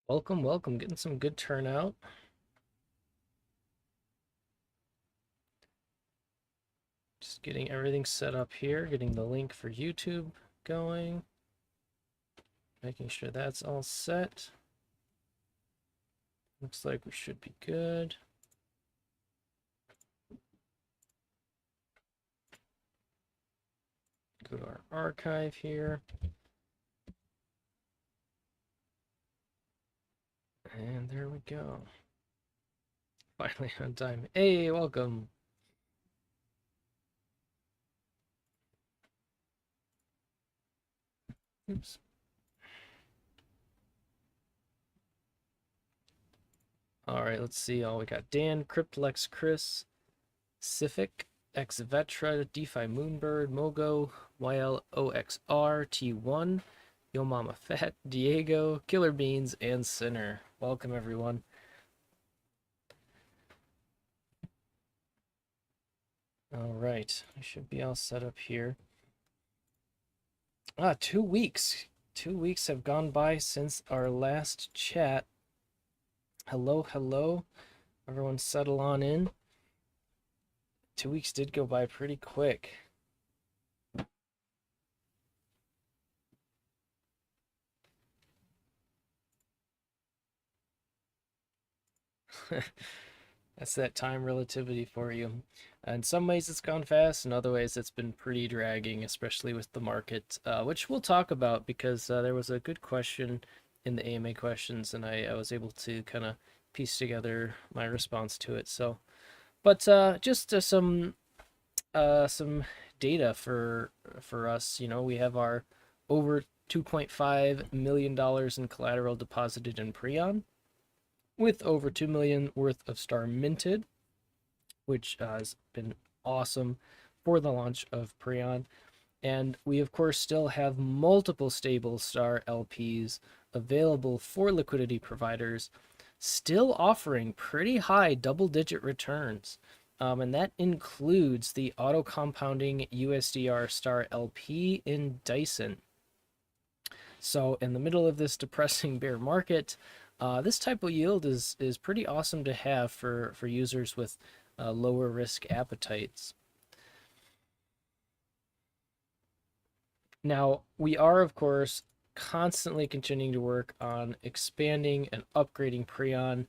Welcome, welcome. Getting some good turnout. Just getting everything set up here, getting the link for YouTube going, making sure that's all set. Looks like we should be good. Go to our archive here. And there we go. Finally on time. Hey, welcome. Oops. All right, let's see. Oh, we got Dan, Cryptlex, Chris, Cific, Xvetra, DeFi Moonbird, Mogo, YLOXR, T1, Yo Mama Fat, Diego, Killer Beans, and Sinner. Welcome, everyone. All right, I should be all set up here. 2 weeks. 2 weeks have gone by since our last chat. Hello, hello. Everyone settle on in. 2 weeks did go by pretty quick. That's that time relativity for you. In some ways it's gone fast, in other ways it's been pretty dragging, especially with the market, which we'll talk about because there was a good question in the AMA questions, and I was able to kind of piece together my response to it. So, but just some data for us. You know, we have our over $2.5 million in collateral deposited in Preon, with over 2 million worth of star minted, which has been awesome for the launch of Preon. And we, of course, still have multiple stable star LPs available for liquidity providers, still offering pretty high double-digit returns. And that includes the auto-compounding USDR star LP in Dyson. So in the middle of this depressing bear market, this type of yield is pretty awesome to have for users with lower risk appetites. Now, we are, of course, constantly continuing to work on expanding and upgrading Preon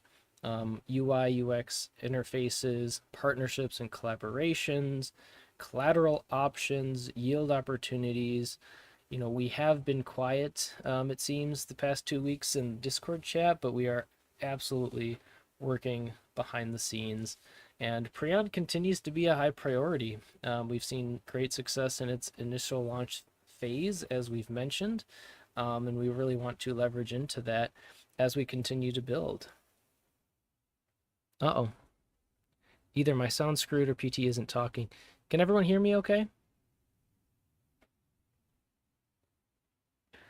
UI, UX interfaces, partnerships and collaborations, collateral options, yield opportunities. You know, we have been quiet, it seems, the past 2 weeks in Discord chat, but we are absolutely working behind the scenes. And Preon continues to be a high priority. We've seen great success in its initial launch phase, as we've mentioned, and we really want to leverage into that as we continue to build. Uh-oh. Either my sound's screwed or PT isn't talking. Can everyone hear me okay?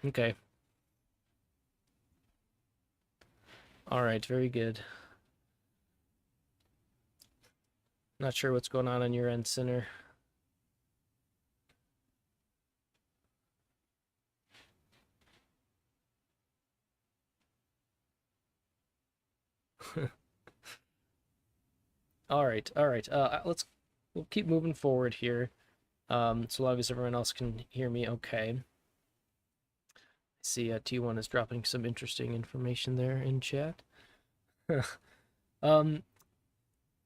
Okay. All right, very good. Not sure what's going on your end, Sinner. All right, all right. We'll keep moving forward here. So long as everyone else can hear me okay. I see T1 is dropping some interesting information there in chat. um,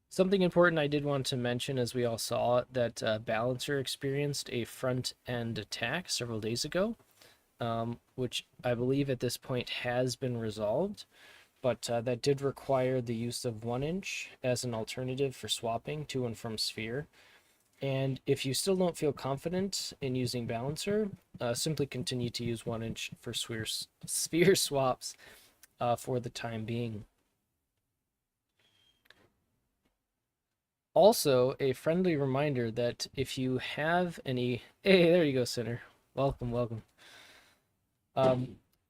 Something important I did want to mention, as we all saw, that Balancer experienced a front-end attack several days ago, which I believe at this point has been resolved, but that did require the use of 1inch as an alternative for swapping to and from Sphere. And if you still don't feel confident in using Balancer, simply continue to use 1inch for Sphere swaps for the time being. Also, a friendly reminder that if you have any... Hey, there you go, Sinner. Welcome, welcome.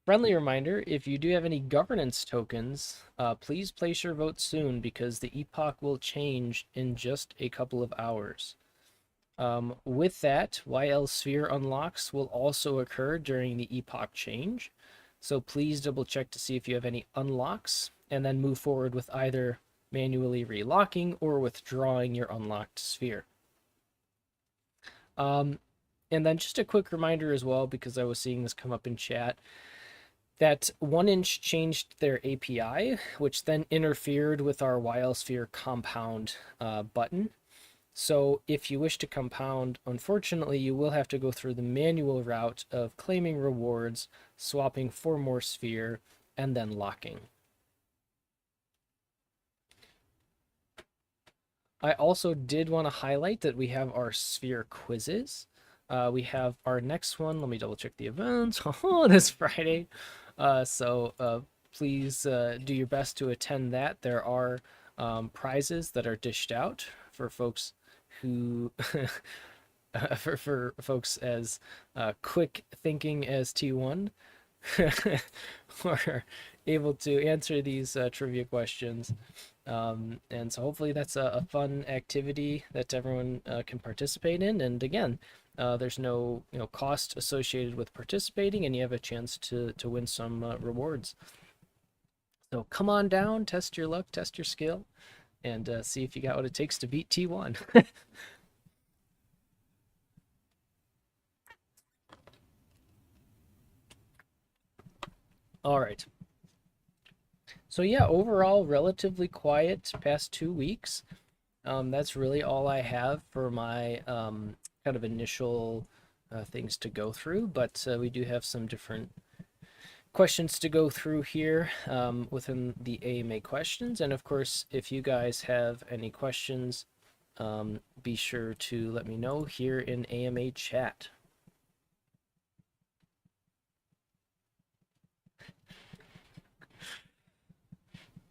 Friendly reminder, if you do have any governance tokens, please place your vote soon because the epoch will change in just a couple of hours. With that, ylSPHERE unlocks will also occur during the epoch change. So please double check to see if you have any unlocks, and then move forward with either manually relocking or withdrawing your unlocked sphere. And then just a quick reminder as well, because I was seeing this come up in chat, that 1inch changed their API, which then interfered with our ylSPHERE compound button. So if you wish to compound, unfortunately, you will have to go through the manual route of claiming rewards, swapping for more sphere, and then locking. I also did want to highlight that we have our sphere quizzes. We have our next one. Let me double check the events. This Friday. So please do your best to attend that. There are prizes that are dished out for folks who for folks as quick thinking as T1 are able to answer these trivia questions. And so hopefully that's a fun activity that everyone can participate in. And again, there's no cost associated with participating, and you have a chance to win some rewards. So come on down, test your luck, test your skill, and see if you got what it takes to beat T1. All right. So yeah, overall, relatively quiet past 2 weeks. That's really all I have for my kind of initial things to go through, but we do have some different questions to go through here within the AMA questions. And of course, if you guys have any questions, be sure to let me know here in AMA chat.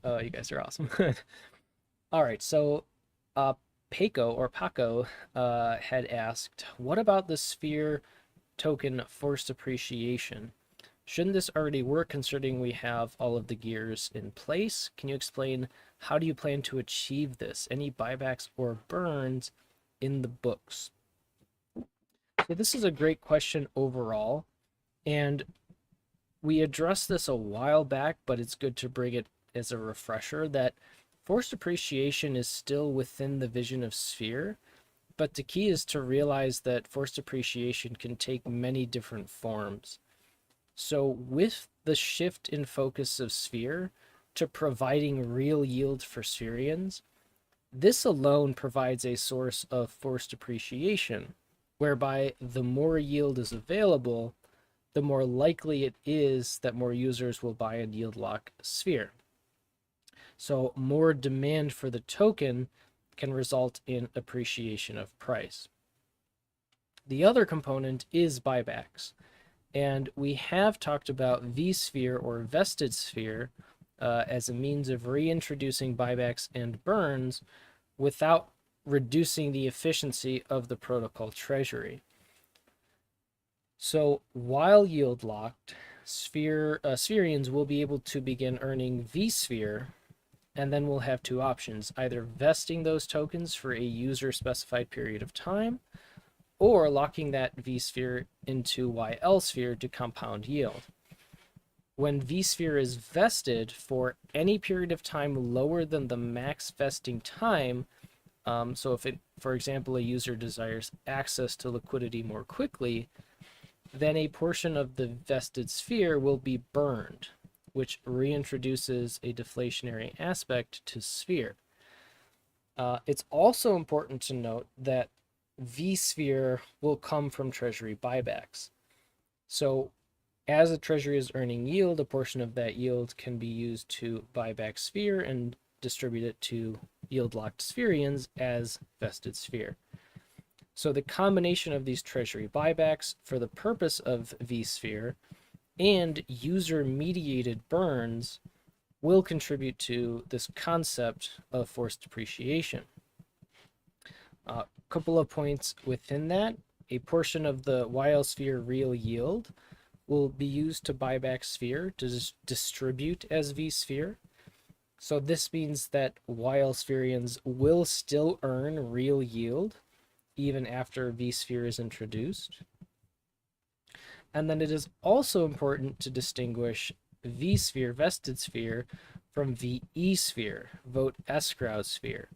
Oh, you guys are awesome. All right, so Paco had asked, what about the sphere token forced appreciation? Shouldn't this already work considering we have all of the gears in place? Can you explain how do you plan to achieve this? Any buybacks or burns in the books? So this is a great question overall, and we addressed this a while back, but it's good to bring it as a refresher that forced appreciation is still within the vision of Sphere, but the key is to realize that forced appreciation can take many different forms. So with the shift in focus of Sphere to providing real yield for Spherians, this alone provides a source of forced appreciation, whereby the more yield is available, the more likely it is that more users will buy a yield lock sphere. So more demand for the token can result in appreciation of price. The other component is buybacks. And we have talked about vSphere or vested sphere as a means of reintroducing buybacks and burns without reducing the efficiency of the protocol treasury. So while yield locked, Spherians will be able to begin earning vSphere, and then we'll have two options, either vesting those tokens for a user specified period of time, or locking that vSphere into ylSPHERE to compound yield. When vSphere is vested for any period of time lower than the max vesting time, so if for example, a user desires access to liquidity more quickly, then a portion of the vested sphere will be burned, which reintroduces a deflationary aspect to sphere. It's also important to note that vSphere will come from treasury buybacks. So as a treasury is earning yield, a portion of that yield can be used to buy back sphere and distribute it to yield locked Spherians as vested sphere. So the combination of these treasury buybacks for the purpose of vSphere and user mediated burns will contribute to this concept of forced appreciation. A couple of points within that: a portion of the ylSPHERE real yield will be used to buy back sphere to distribute as vSphere. So this means that ylSpherians will still earn real yield even after vSphere is introduced. And then it is also important to distinguish vSphere, vested sphere, from VE sphere, vote escrow sphere.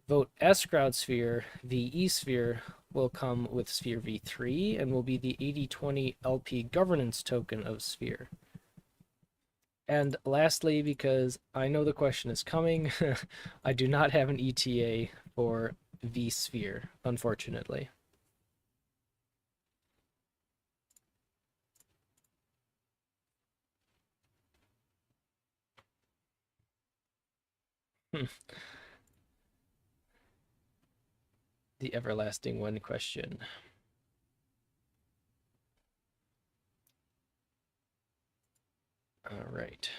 Vote escrow sphere, VE sphere, will come with sphere v3 and will be the 8020 LP governance token of sphere. And lastly, because I know the question is coming, I do not have an ETA for vSphere, unfortunately. The everlasting one question. All right.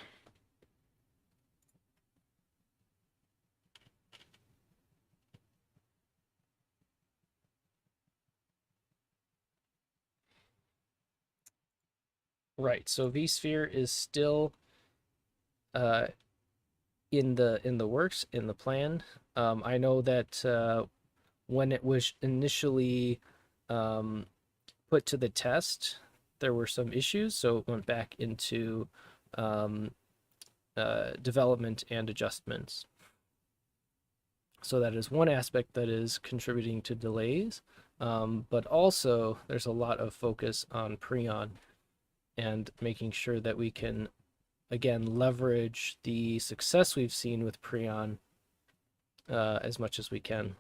Right. So vSphere is still in the works, in the plan. I know that when it was initially put to the test, there were some issues, so it went back into um, development and adjustments. So that is one aspect that is contributing to delays. But also, there's a lot of focus on Preon and making sure that we can, again, leverage the success we've seen with Preon as much as we can.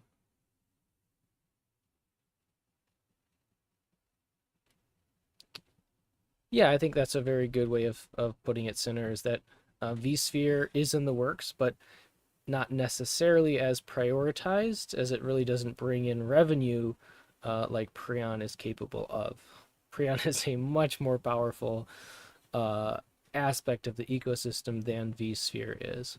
Yeah, I think that's a very good way of putting it, Sinner, is that vSphere is in the works, but not necessarily as prioritized, as it really doesn't bring in revenue like Preon is capable of. Preon is a much more powerful aspect of the ecosystem than vSphere is.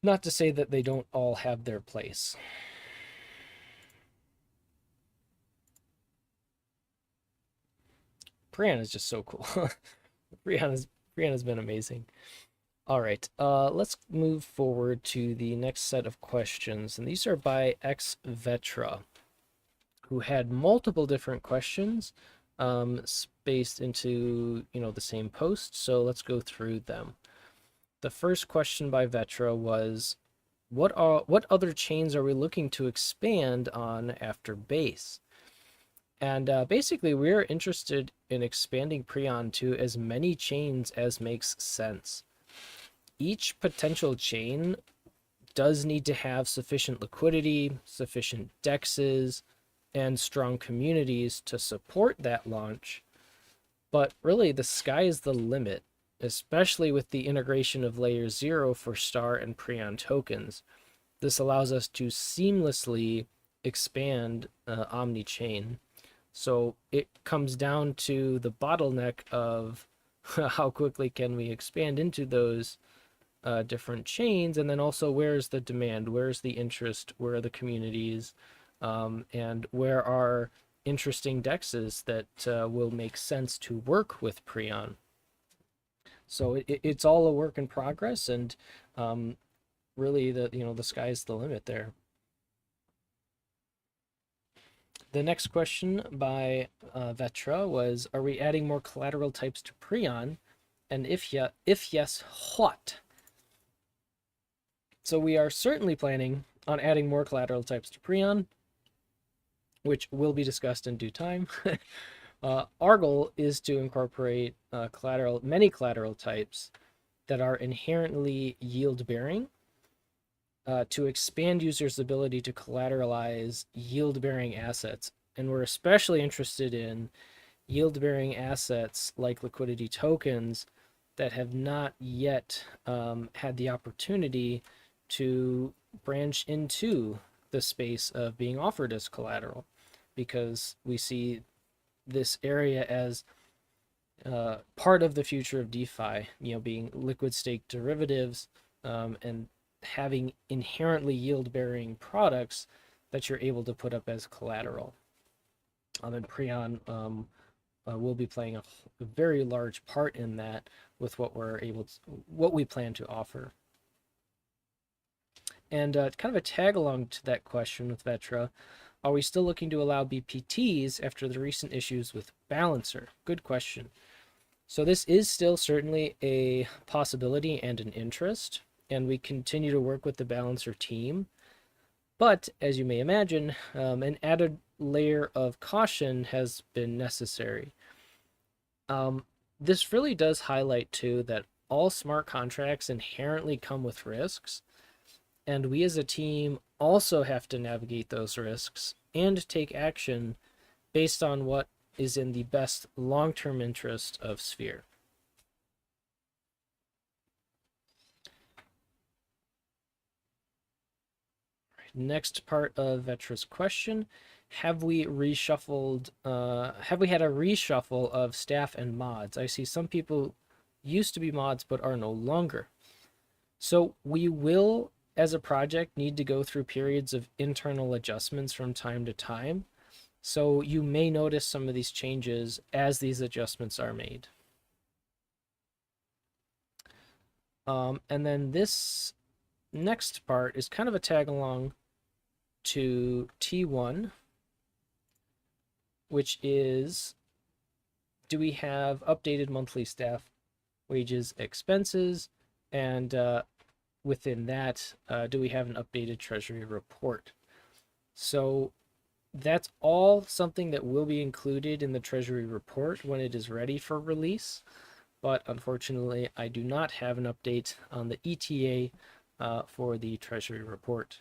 Not to say that they don't all have their place. Preon is just so cool. Preon has been amazing. All right, let's move forward to the next set of questions, and these are by xvetra, who had multiple different questions spaced into the same post. So let's go through them. The first question by Vetra was, what other chains are we looking to expand on after Base? And basically, we're interested in expanding Preon to as many chains as makes sense. Each potential chain does need to have sufficient liquidity, sufficient dexes, and strong communities to support that launch. But really, the sky is the limit, especially with the integration of Layer 0 for Star and Preon tokens. This allows us to seamlessly expand Omni-chain. So it comes down to the bottleneck of how quickly can we expand into those different chains, and then also where's the demand, where's the interest, where are the communities, and where are interesting dexes that will make sense to work with Preon. So it's all a work in progress, and really the sky's the limit there. The next question by Vetra was, are we adding more collateral types to Preon? And if yes, what? So we are certainly planning on adding more collateral types to Preon, which will be discussed in due time. Our goal is to incorporate many collateral types that are inherently yield-bearing to expand users' ability to collateralize yield-bearing assets. And we're especially interested in yield-bearing assets like liquidity tokens that have not yet had the opportunity to branch into the space of being offered as collateral, because we see this area as part of the future of DeFi, being liquid stake derivatives and having inherently yield-bearing products that you're able to put up as collateral. And Preon will be playing a very large part in that with what we plan to offer. And kind of a tag along to that question with Vetra, Are we still looking to allow BPTs after the recent issues with Balancer? Good question. So this is still certainly a possibility and an interest, and we continue to work with the Balancer team. But as you may imagine, an added layer of caution has been necessary. This really does highlight too that all smart contracts inherently come with risks, and we as a team also have to navigate those risks and take action based on what is in the best long-term interest of Sphere. Next part of Vetra's question: have we reshuffled? Have we had a reshuffle of staff and mods? I see some people used to be mods but are no longer. So we will, as a project, need to go through periods of internal adjustments from time to time. So you may notice some of these changes as these adjustments are made. And then this next part is kind of a tag along to T1, which is, do we have updated monthly staff wages expenses? And within that, do we have an updated treasury report? So that's all something that will be included in the treasury report when it is ready for release. But unfortunately, I do not have an update on the ETA for the treasury report.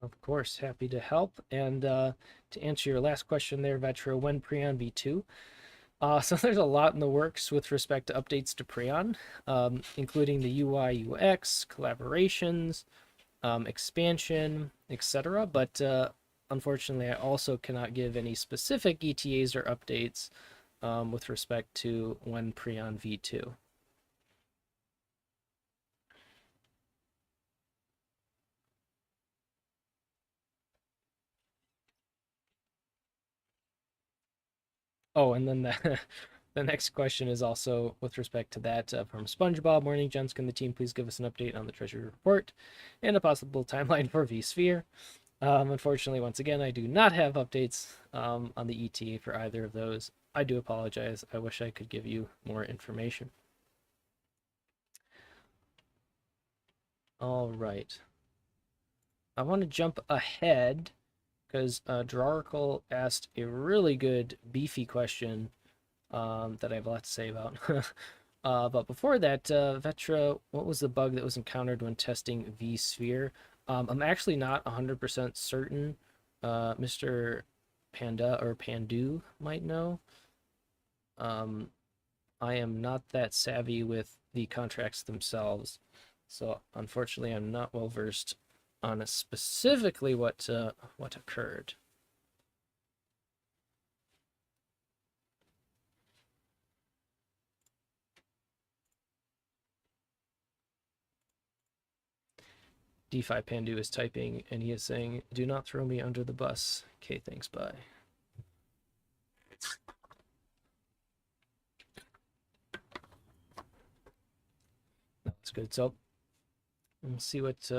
Of course, happy to help. And to answer your last question there, Vetra, when Preon v2? So there's a lot in the works with respect to updates to Preon, including the UI, UX, collaborations, expansion, etc. But unfortunately, I also cannot give any specific ETAs or updates with respect to when Preon v2. Oh, and then the next question is also with respect to that from SpongeBob. Morning, gents. Can the team please give us an update on the treasury report and a possible timeline for vSphere? Unfortunately, once again, I do not have updates on the ETA for either of those. I do apologize. I wish I could give you more information. All right. I want to jump ahead because Drawrical asked a really good, beefy question that I have a lot to say about. But before that, Vetra, what was the bug that was encountered when testing vSphere? I'm actually not 100% certain. Mr. Panda or Pandu might know. I am not that savvy with the contracts themselves, so unfortunately I'm not well versed on specifically what occurred. DeFi Pandu is typing and he is saying, "Do not throw me under the bus." Okay, thanks, bye. That's good. So we'll see what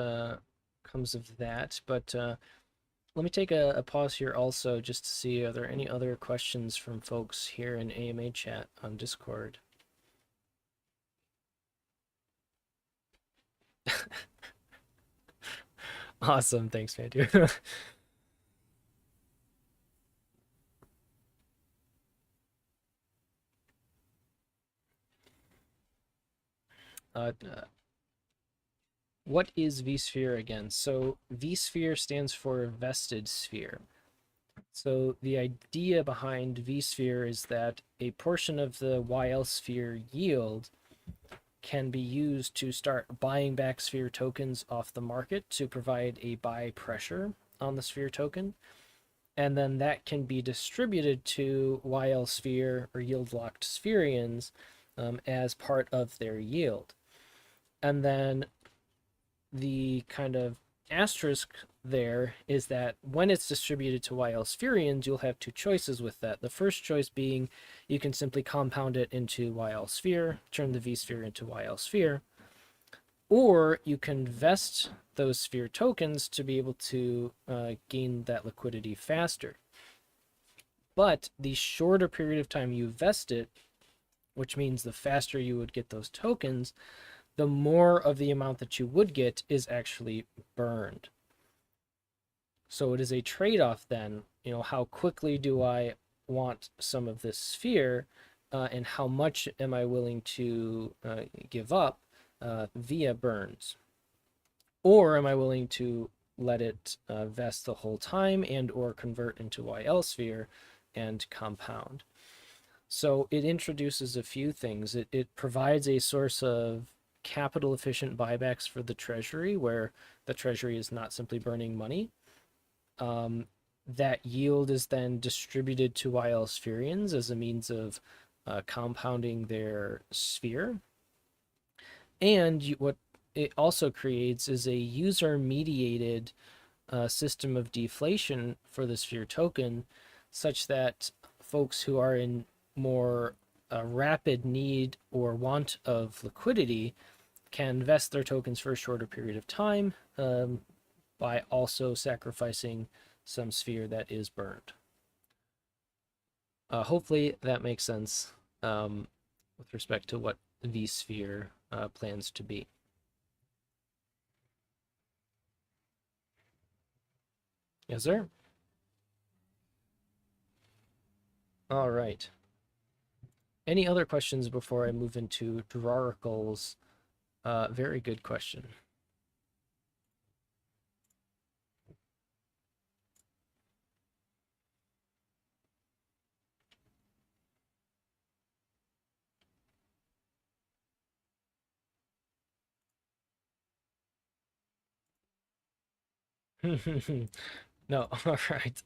comes of that. But let me take a pause here also just to see, are there any other questions from folks here in AMA chat on Discord? Awesome, thanks, Pandu. What is vSphere again? So vSphere stands for vested sphere. So the idea behind vSphere is that a portion of the ylSPHERE yield can be used to start buying back Sphere tokens off the market to provide a buy pressure on the Sphere token. And then that can be distributed to ylSPHERE or yield locked Spherians as part of their yield. And then the kind of asterisk there is that when it's distributed to ylSPHERians, you'll have two choices with that. The first choice being you can simply compound it into ylSPHERE, turn the vSphere into ylSPHERE, or you can vest those sphere tokens to be able to gain that liquidity faster. But the shorter period of time you vest it, which means the faster you would get those tokens, the more of the amount that you would get is actually burned. So it is a trade-off then, how quickly do I want some of this sphere, and how much am I willing to give up via burns? Or am I willing to let it vest the whole time and or convert into ylSPHERE and compound? So it introduces a few things. It provides a source of capital efficient buybacks for the treasury, where the treasury is not simply burning money. That yield is then distributed to ylSPHERians as a means of compounding their sphere. And what it also creates is a user-mediated system of deflation for the sphere token, such that folks who are in more rapid need or want of liquidity can vest their tokens for a shorter period of time by also sacrificing some sphere that is burned. Hopefully that makes sense with respect to what vSphere plans to be. Yes, sir. All right. Any other questions before I move into Draricle's very good question? No, all right.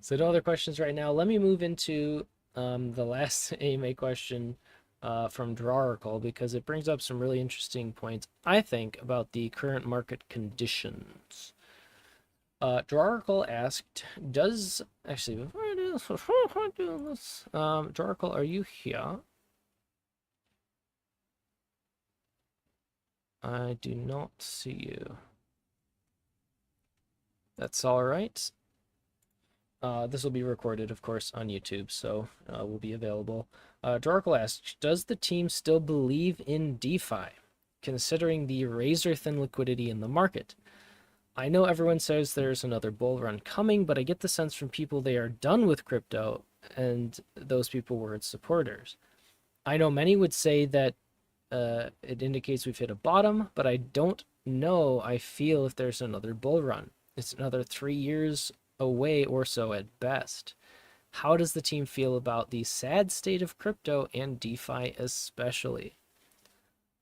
So no other questions right now. Let me move into the last AMA question from Draricle, because it brings up some really interesting points, I think, about the current market conditions. Draricle asked, actually, before I do this, Draricle, are you here? I do not see you. That's all right. This will be recorded, of course, on YouTube, so will be available. Draricle asks, does the team still believe in DeFi, considering the razor-thin liquidity in the market? I know everyone says there's another bull run coming, but I get the sense from people they are done with crypto, and those people were its supporters. I know many would say that it indicates we've hit a bottom, but I don't know. I feel if there's another bull run. It's another 3 years away or so at best. How does the team feel about the sad state of crypto and DeFi especially?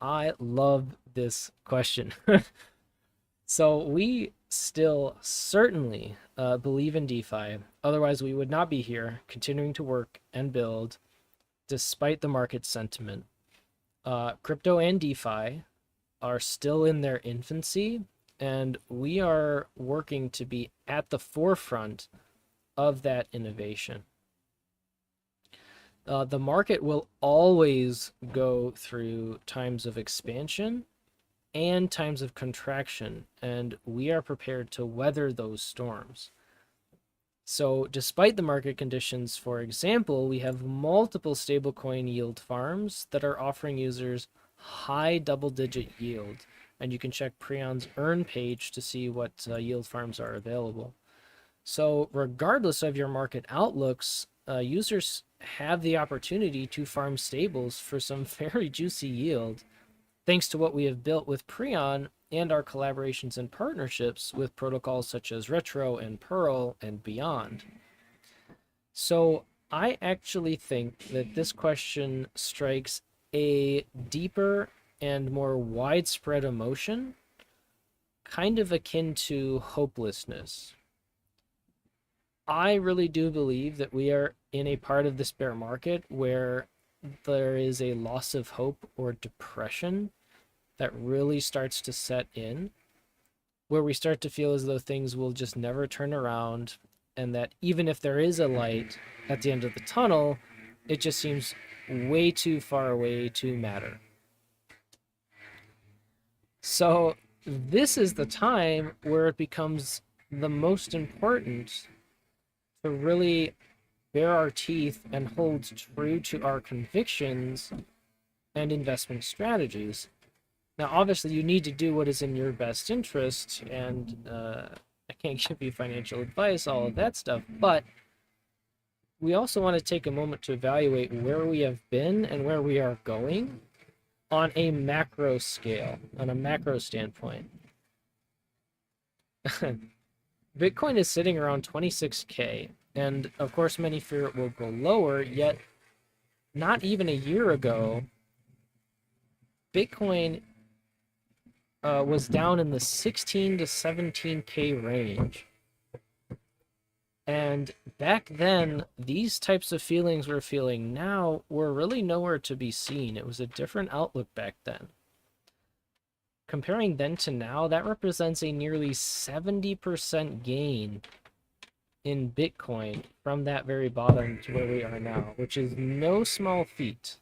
I love this question. So we still certainly believe in DeFi. Otherwise, we would not be here continuing to work and build despite the market sentiment. Crypto and DeFi are still in their infancy, and we are working to be at the forefront of that innovation. The market will always go through times of expansion and times of contraction, and we are prepared to weather those storms. So despite the market conditions, for example, we have multiple stablecoin yield farms that are offering users high double-digit yield, and you can check Preon's earn page to see what yield farms are available. So regardless of your market outlooks, users have the opportunity to farm stables for some very juicy yield, thanks to what we have built with Preon and our collaborations and partnerships with protocols such as Retro and Pearl and beyond. So I actually think that this question strikes a deeper and more widespread emotion, kind of akin to hopelessness. I really do believe that we are in a part of this bear market where there is a loss of hope or depression that really starts to set in. where we start to feel as though things will just never turn around, and that even if there is a light at the end of the tunnel, it just seems way too far away to matter. So this is the time where it becomes the most important to really bare our teeth and hold true to our convictions and investment strategies. Now, obviously, you need to do what is in your best interest, and I can't give you financial advice, all of that stuff, but we also want to take a moment to evaluate where we have been and where we are going on a macro scale, on a macro standpoint. Bitcoin is sitting around 26K, and of course, many fear it will go lower, yet not even a year ago, Bitcoin was down in the 16 to 17K range. And back then, these types of feelings we're feeling now were really nowhere to be seen. It was a different outlook back then. Comparing then to now, that represents a nearly 70% gain in Bitcoin from that very bottom to where we are now, which is no small feat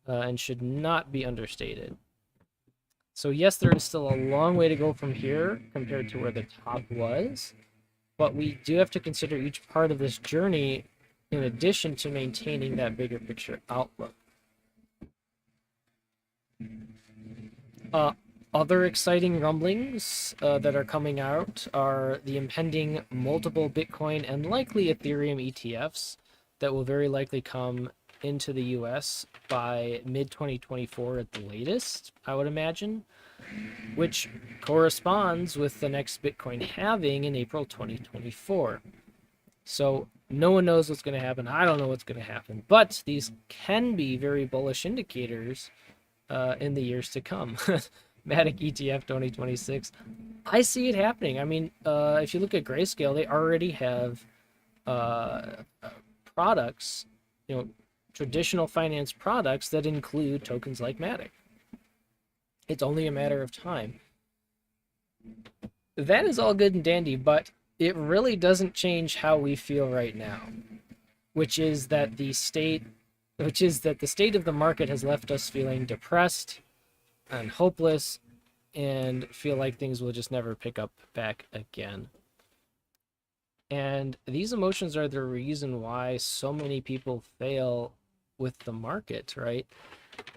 and should not be understated. So yes, there is still a long way to go from here compared to where the top was, but we do have to consider each part of this journey in addition to maintaining that bigger picture outlook. Other exciting rumblings that are coming out are the impending multiple Bitcoin and likely Ethereum ETFs that will very likely come into the US by mid-2024 at the latest, I would imagine, which corresponds with the next Bitcoin halving in April 2024. So no one knows what's going to happen. I don't know what's going to happen, but these can be very bullish indicators in the years to come. Matic ETF 2026. I see it happening. I mean, if you look at Grayscale, they already have products, traditional finance products that include tokens like Matic. It's only a matter of time. That is all good and dandy, but it really doesn't change how we feel right now, which is that the state of the market has left us feeling depressed and hopeless and feel like things will just never pick up back again. And these emotions are the reason why so many people fail with the market, right?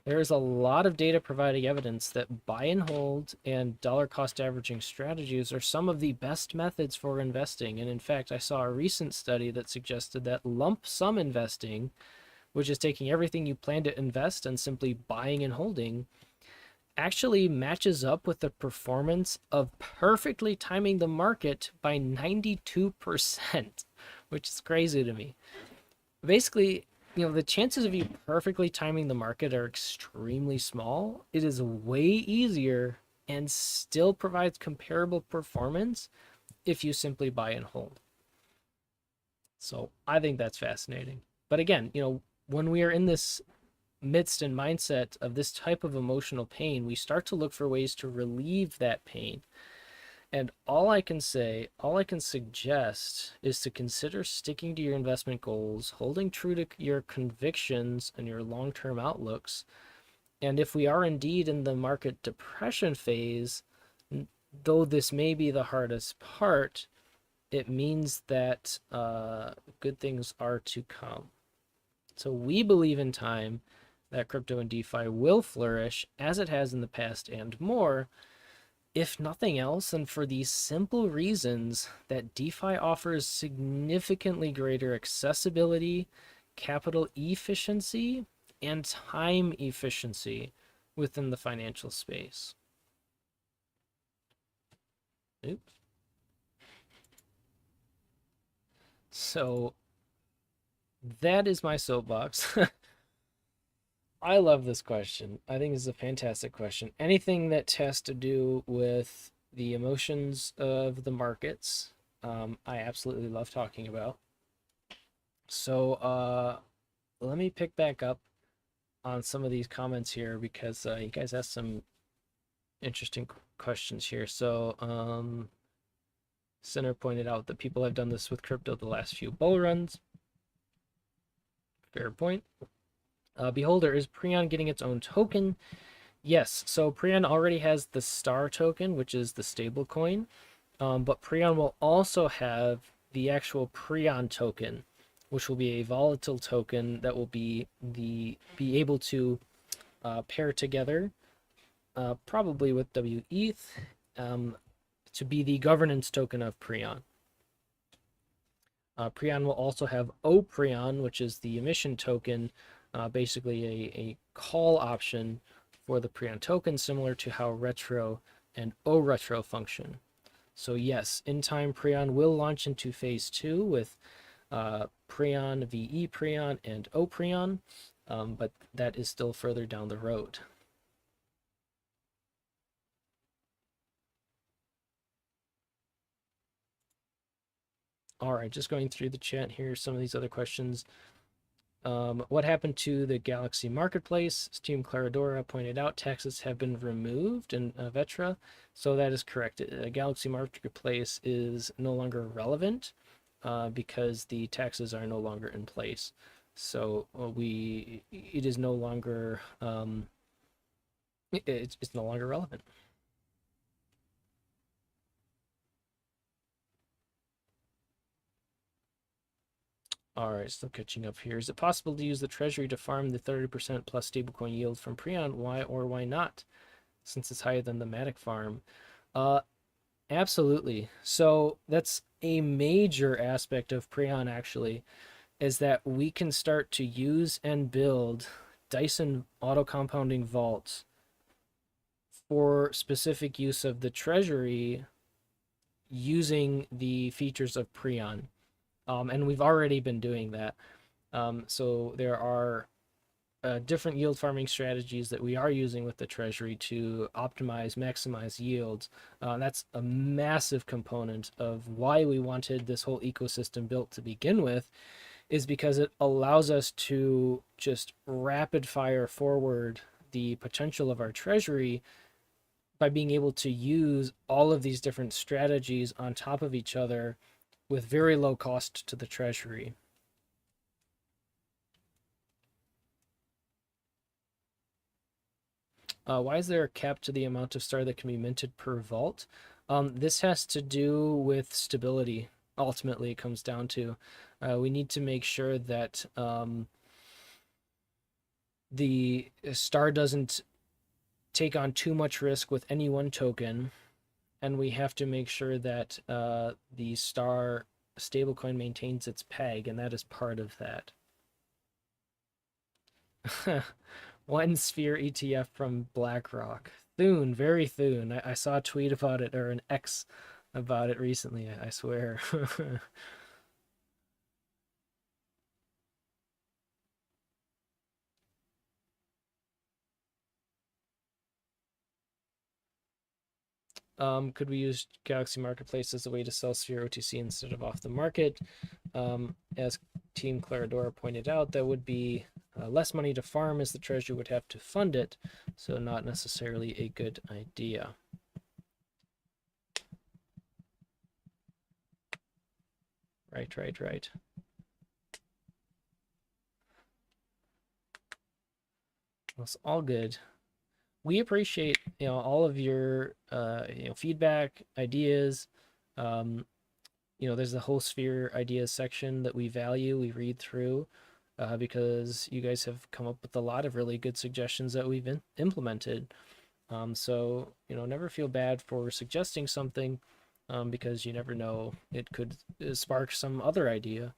There's a lot of data providing evidence that buy and hold and dollar cost averaging strategies are some of the best methods for investing. And in fact, I saw a recent study that suggested that lump sum investing, which is taking everything you plan to invest and simply buying and holding, actually matches up with the performance of perfectly timing the market by 92%, which is crazy to me. Basically, the chances of you perfectly timing the market are extremely small. It is way easier and still provides comparable performance if you simply buy and hold. So I think that's fascinating. But again, when we are in this midst and mindset of this type of emotional pain, we start to look for ways to relieve that pain. And all I can suggest is to consider sticking to your investment goals, holding true to your convictions and your long-term outlooks. And if we are indeed in the market depression phase, though this may be the hardest part, it means that good things are to come. So we believe in time that crypto and DeFi will flourish as it has in the past and more, if nothing else, and for these simple reasons that DeFi offers significantly greater accessibility, capital efficiency, and time efficiency within the financial space. Oops. So that is my soapbox. I love this question. I think it's a fantastic question. Anything that has to do with the emotions of the markets, I absolutely love talking about. So let me pick back up on some of these comments here because you guys asked some interesting questions here. So, Center pointed out that people have done this with crypto the last few bull runs. Fair point. Beholder, is Preon getting its own token? Yes, so Preon already has the STAR token, which is the stable coin, but Preon will also have the actual Preon token, which will be a volatile token that will be able to pair together, probably with WETH, to be the governance token of Preon. Preon will also have OPreon, which is the emission token, basically a call option for the Preon token, similar to how Retro and ORetro function. So yes, in time, Preon will launch into phase 2 with Preon, VE Preon, and OPreon, but that is still further down the road. All right, just going through the chat here, some of these other questions. What happened to the Galaxy Marketplace? Team Claradora pointed out taxes have been removed in Vetra, so that is correct. Galaxy Marketplace is no longer relevant because the taxes are no longer in place. So it is no longer it's no longer relevant. All right, still catching up here. Is it possible to use the treasury to farm the 30% plus stablecoin yield from Preon? Why or why not? Since it's higher than the Matic farm. Uh, absolutely. So that's a major aspect of Preon actually, is that we can start to use and build Dyson auto compounding vaults for specific use of the treasury using the features of Preon. And we've already been doing that. So there are different yield farming strategies that we are using with the treasury to optimize, maximize yields. That's a massive component of why we wanted this whole ecosystem built to begin with, is because it allows us to just rapid fire forward the potential of our treasury by being able to use all of these different strategies on top of each other with very low cost to the treasury. Why is there a cap to the amount of star that can be minted per vault? This has to do with stability. Ultimately, it comes down to we need to make sure that the star doesn't take on too much risk with any one token, and we have to make sure that the star stablecoin maintains its peg, and that is part of that. One Sphere ETF from BlackRock. Thune, very Thune. I saw a tweet about it, or an X about it recently, I swear. Could we use Galaxy Marketplace as a way to sell Sphere OTC instead of off the market? As Team Claradora pointed out, that would be less money to farm as the treasury would have to fund it, so not necessarily a good idea. Right. Well, it's all good. We appreciate all of your feedback, ideas. There's the whole Sphere ideas section that we value, we read through, because you guys have come up with a lot of really good suggestions that we've implemented. So never feel bad for suggesting something, because you never know, it could spark some other idea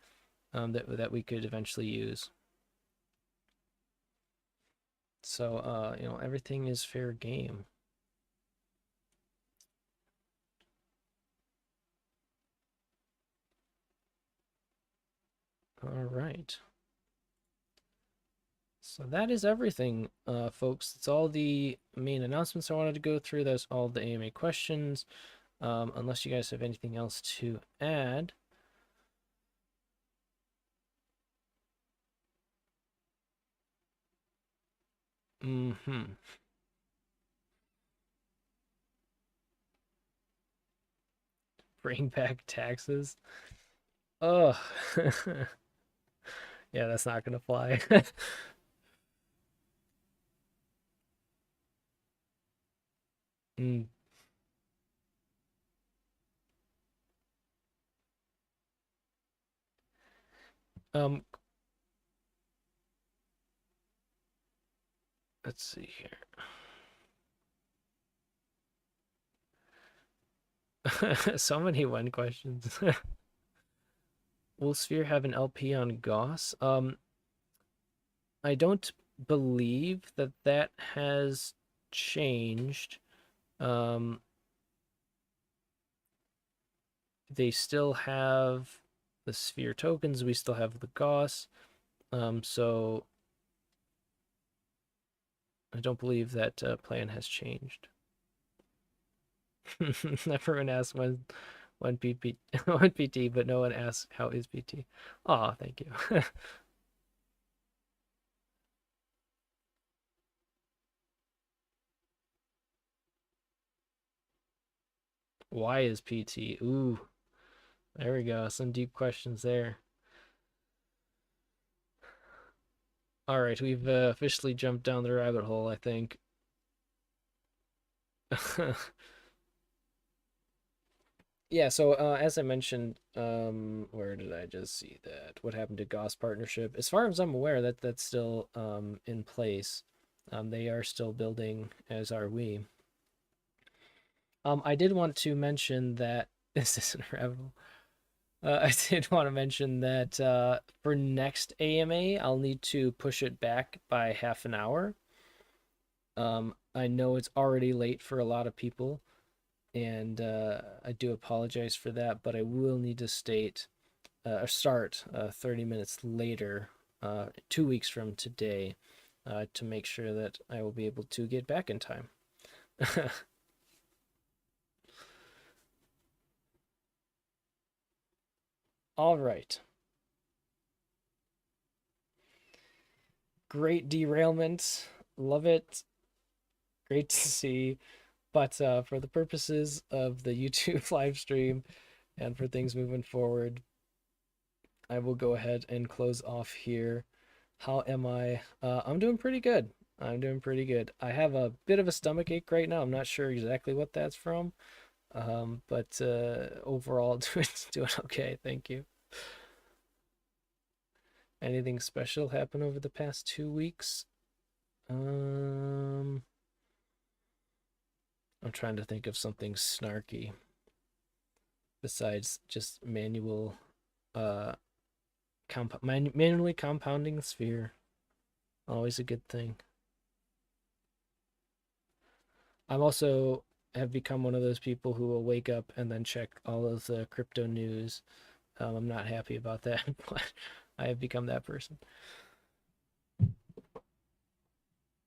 that we could eventually use. So everything is fair game. All right. So that is everything, folks. That's all the main announcements I wanted to go through. That's all the AMA questions. Unless you guys have anything else to add. Bring back taxes. Oh, yeah, that's not gonna fly. Mm, um, let's see here. So many one questions. Will Sphere have an LP on Goss? I don't believe that that has changed. Um, they still have the Sphere tokens. We still have the Goss. So I don't believe that plan has changed. Everyone asks when PP when PT, but no one asks how is PT. Oh, thank you. Why is PT? Ooh, there we go. Some deep questions there. All right, we've officially jumped down the rabbit hole, I think. Yeah, so as I mentioned, where did I just see that? What happened to Goss partnership? As far as I'm aware, that's still in place. They are still building, as are we. I did want to mention that this isn't a rabbit hole. I did want to mention that for next AMA, I'll need to push it back by half an hour. I know it's already late for a lot of people, and I do apologize for that, but I will need to start 30 minutes later, 2 weeks from today, to make sure that I will be able to get back in time. All right. Great derailment. Love it. Great to see. But for the purposes of the YouTube live stream and for things moving forward, I will go ahead and close off here. How am I? I'm doing pretty good. I'm doing pretty good. I have a bit of a stomach ache right now. I'm not sure exactly what that's from, but overall, doing okay. Thank you. Anything special happen over the past 2 weeks? Um, I'm trying to think of something snarky besides just uh, manually compounding sphere. Always a good thing. I'm also have become one of those people who will wake up and then check all of the crypto news. I'm not happy about that, but I have become that person.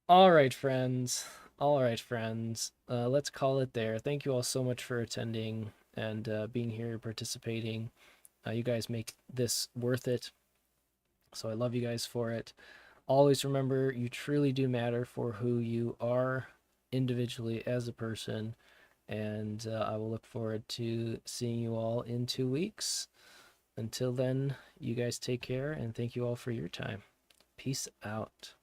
All right, friends. All right, friends. Let's call it there. Thank you all so much for attending and being here, participating. You guys make this worth it. So I love you guys for it. Always remember, you truly do matter for who you are individually as a person. And I will look forward to seeing you all in 2 weeks. Until then, you guys take care and thank you all for your time. Peace out.